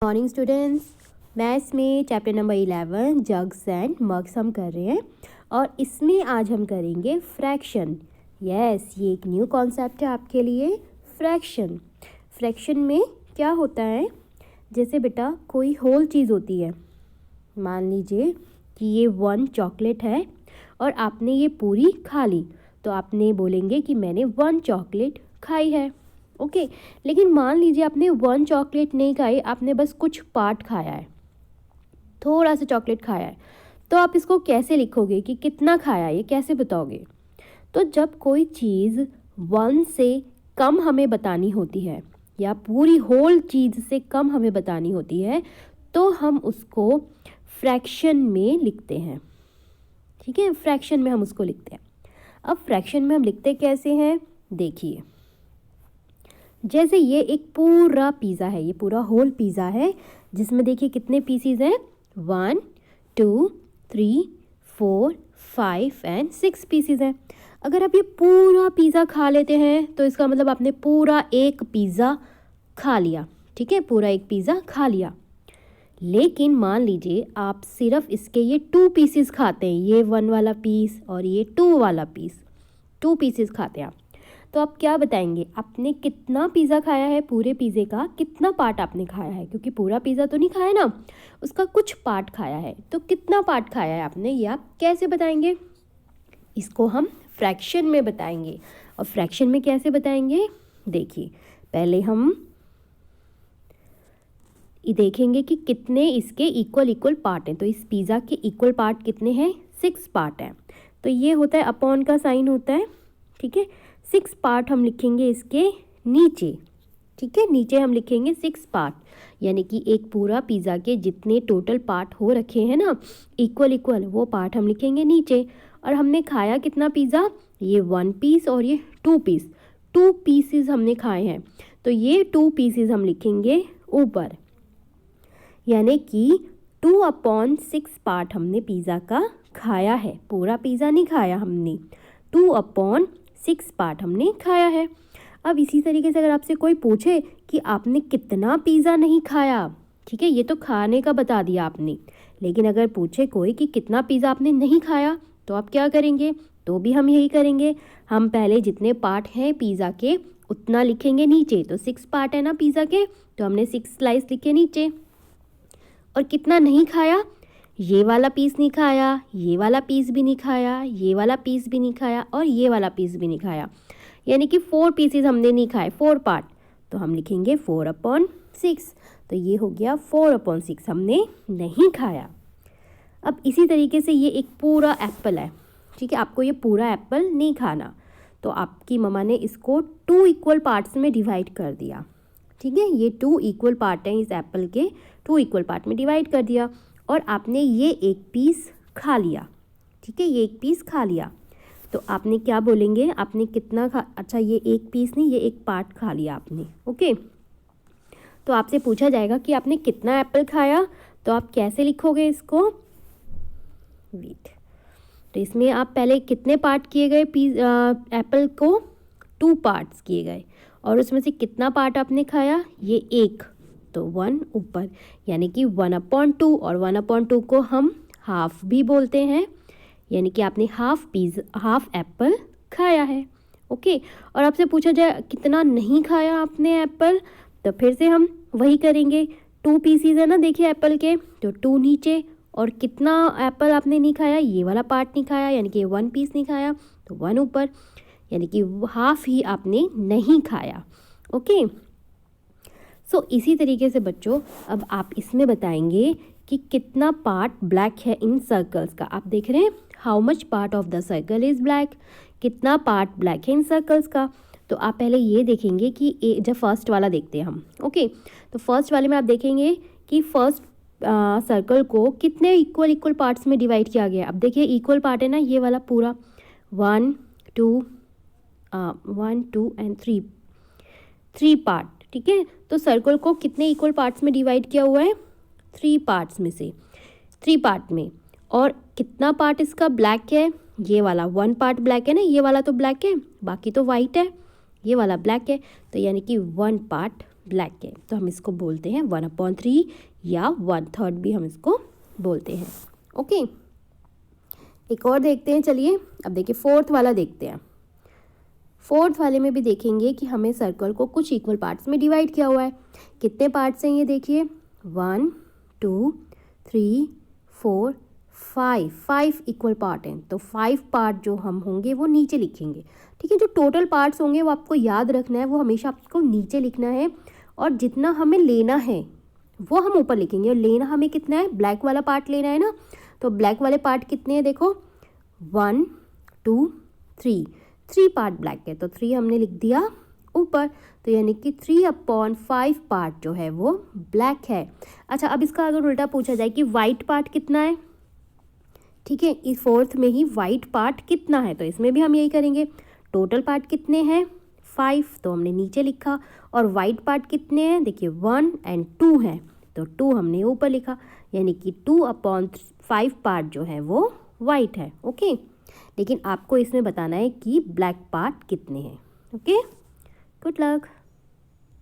Morning students, maths में chapter number 11 jugs and mugs हम कर रहे हैं और इसमें आज हम करेंगे फ्रैक्शन। यस, ये एक न्यू कॉन्सेप्ट है आपके लिए। फ्रैक्शन में क्या होता है, जैसे बेटा कोई होल चीज़ होती है। मान लीजिए कि ये 1 चॉकलेट है और आपने ये पूरी खा ली, तो आपने बोलेंगे कि मैंने 1 चॉकलेट खाई है। ओके, लेकिन मान लीजिए आपने 1 चॉकलेट नहीं खाई, आपने बस कुछ पार्ट खाया है, थोड़ा सा चॉकलेट खाया है, तो आप इसको कैसे लिखोगे कि कितना खाया है, ये कैसे बताओगे? तो जब कोई चीज़ 1 से कम हमें बतानी होती है या पूरी होल चीज़ से कम हमें बतानी होती है, तो हम उसको फ्रैक्शन में लिखते हैं। ठीक है, फ्रैक्शन में हम उसको लिखते हैं। अब फ्रैक्शन में हम लिखते कैसे हैं, देखिए। जैसे ये एक पूरा पिज़्ज़ा है, ये पूरा होल पिज़्ज़ा है, जिसमें देखिए कितने पीसीज हैं, 1 2 3 4 5 एंड 6 पीसीज हैं। अगर आप ये पूरा पिज़्ज़ा खा लेते हैं तो इसका मतलब आपने पूरा एक पिज़्ज़ा खा लिया। ठीक है, पूरा एक पिज़्ज़ा खा लिया। लेकिन मान लीजिए आप सिर्फ इसके ये 2 पीसेस खाते हैं, ये 1 वाला पीस और ये 2 वाला पीस, 2 पीसेस खाते हैं आप, तो आप क्या बताएंगे आपने कितना पिज़्ज़ा खाया है? पूरे पिज़्ज़े का कितना पार्ट आपने खाया है? क्योंकि पूरा पिज़्ज़ा तो नहीं खाया ना, उसका कुछ पार्ट खाया है। तो कितना पार्ट खाया है आपने, ये आप कैसे बताएंगे? इसको हम फ्रैक्शन में बताएंगे। और फ्रैक्शन में कैसे बताएंगे, देखिए। पहले हम ये देखेंगे कि कितने इसके इक्वल पार्ट हैं। तो इस पिज़्ज़ा के इक्वल पार्ट कितने हैं? 6 पार्ट हैं। तो ये होता है अपॉन का साइन होता है। ठीक है, 6 पार्ट हम लिखेंगे इसके नीचे। ठीक है, नीचे हम लिखेंगे 6 पार्ट, यानी कि एक पूरा पिज़्ज़ा के जितने टोटल पार्ट हो रखे हैं ना इक्वल, वो पार्ट हम लिखेंगे नीचे। और हमने खाया कितना पिज़्ज़ा? ये 1 पीस और ये 2 पीस, 2 पीसेस हमने खाए हैं, तो ये 2 पीसेस हम लिखेंगे ऊपर, यानी कि 2/6 पार्ट हमने पिज़्ज़ा का खाया है। पूरा पिज़्ज़ा नहीं खाया हमने, 2/6 पार्ट हमने खाया है। अब इसी तरीके से अगर आपसे कोई पूछे कि आपने कितना पिज़्ज़ा नहीं खाया, ठीक है, ये तो खाने का बता दिया आपने, लेकिन अगर पूछे कोई कि कितना पिज़्ज़ा आपने नहीं खाया, तो आप क्या करेंगे? तो भी हम यही करेंगे, हम पहले जितने पार्ट हैं पिज़्ज़ा के उतना लिखेंगे नीचे। तो 6 पार्ट है ना पिज़्ज़ा के, तो हमने 6 स्लाइस लिखे नीचे। और कितना नहीं खाया, ये वाला पीस नहीं खाया, ये वाला पीस भी नहीं खाया, ये वाला पीस भी नहीं खाया और ये वाला पीस भी नहीं खाया, यानी कि 4 पीसेस हमने नहीं खाए, 4 पार्ट। तो हम लिखेंगे 4/6। तो ये हो गया 4/6 हमने नहीं खाया। अब इसी तरीके से ये एक पूरा एप्पल है, ठीक है, आपको ये पूरा एप्पल नहीं खाना, तो आपकी मम्मा ने इसको 2 इक्वल पार्ट्स में डिवाइड कर दिया। ठीक है, ये 2 इक्वल पार्ट हैं इस एप्पल के, 2 इक्वल पार्ट में डिवाइड कर दिया और आपने ये एक पीस खा लिया। ठीक है, ये एक पीस खा लिया, तो आपने क्या बोलेंगे, आपने कितना खा? अच्छा, ये एक पीस नहीं, ये एक पार्ट खा लिया आपने। ओके, तो आपसे पूछा जाएगा कि आपने कितना एप्पल खाया, तो आप कैसे लिखोगे इसको? वेट, तो इसमें आप पहले कितने पार्ट किए गए एप्पल को? 2 पार्ट्स किए गए, और उसमें से कितना पार्ट आपने खाया? ये एक, तो 1 ऊपर, यानी कि 1/2। और 1/2 को हम हाफ भी बोलते हैं, यानी कि आपने हाफ एप्पल खाया है। ओके, और आपसे पूछा जाए कितना नहीं खाया आपने एप्पल, तो फिर से हम वही करेंगे। 2 पीसीज है ना, देखिए एप्पल के, तो 2 नीचे, और कितना एप्पल आपने नहीं खाया? ये वाला पार्ट नहीं खाया, यानी कि 1 पीस नहीं खाया, तो 1 ऊपर, यानी कि हाफ ही आपने नहीं खाया। ओके, सो इसी तरीके से बच्चों अब आप इसमें बताएंगे कि कितना पार्ट ब्लैक है इन सर्कल्स का। आप देख रहे हैं how much part of the circle is black, कितना पार्ट ब्लैक है इन सर्कल्स का। तो आप पहले ये देखेंगे कि जब फर्स्ट वाला देखते हैं हम। ओके, तो फर्स्ट वाले में आप देखेंगे कि फर्स्ट सर्कल को कितने इक्वल पार्ट्स में डिवाइड किया गया। अब देखिए इक्वल पार्ट है ना, ये वाला पूरा 1 2 एंड 3 पार्ट। ठीक है, तो सर्कल को कितने इक्वल पार्ट्स में डिवाइड किया हुआ है? 3 पार्ट्स में से, 3 पार्ट में। और कितना पार्ट इसका ब्लैक है? ये वाला 1 पार्ट ब्लैक है ना, ये वाला तो ब्लैक है, बाकी तो वाइट है, ये वाला ब्लैक है, तो यानी कि 1 पार्ट ब्लैक है, तो हम इसको बोलते हैं 1/3 या 1/3 भी हम इसको बोलते हैं। ओके, एक और देखते हैं। चलिए अब देखिए फोर्थ वाला देखते हैं। फोर्थ वाले में भी देखेंगे कि हमें सर्कल को कुछ इक्वल पार्ट्स में डिवाइड किया हुआ है। कितने पार्ट्स हैं ये देखिए, 1 2 3 4 5 इक्वल पार्ट हैं। तो 5 पार्ट जो हम होंगे वो नीचे लिखेंगे। ठीक है, जो टोटल पार्ट्स होंगे वो आपको याद रखना है, वो हमेशा आपको नीचे लिखना है, और जितना हमें लेना है वो हम ऊपर लिखेंगे। और लेना हमें कितना है, ब्लैक वाला पार्ट लेना है ना, तो ब्लैक वाले पार्ट कितने हैं देखो, 1 2 3 पार्ट ब्लैक है, तो 3 हमने लिख दिया ऊपर, तो यानी कि 3/5 पार्ट जो है वो ब्लैक है। अच्छा, अब इसका अगर उल्टा पूछा जाए कि वाइट पार्ट कितना है, ठीक है, इस फोर्थ में ही वाइट पार्ट कितना है, तो इसमें भी हम यही करेंगे। टोटल पार्ट कितने हैं, 5, तो हमने नीचे लिखा, और वाइट पार्ट कितने हैं, देखिए 1 और 2 हैं, तो 2 हमने ऊपर लिखा, यानी कि 2/5 पार्ट जो है वो वाइट है। ओके, लेकिन आपको इसमें बताना है कि ब्लैक पार्ट कितने हैं। Okay, good luck.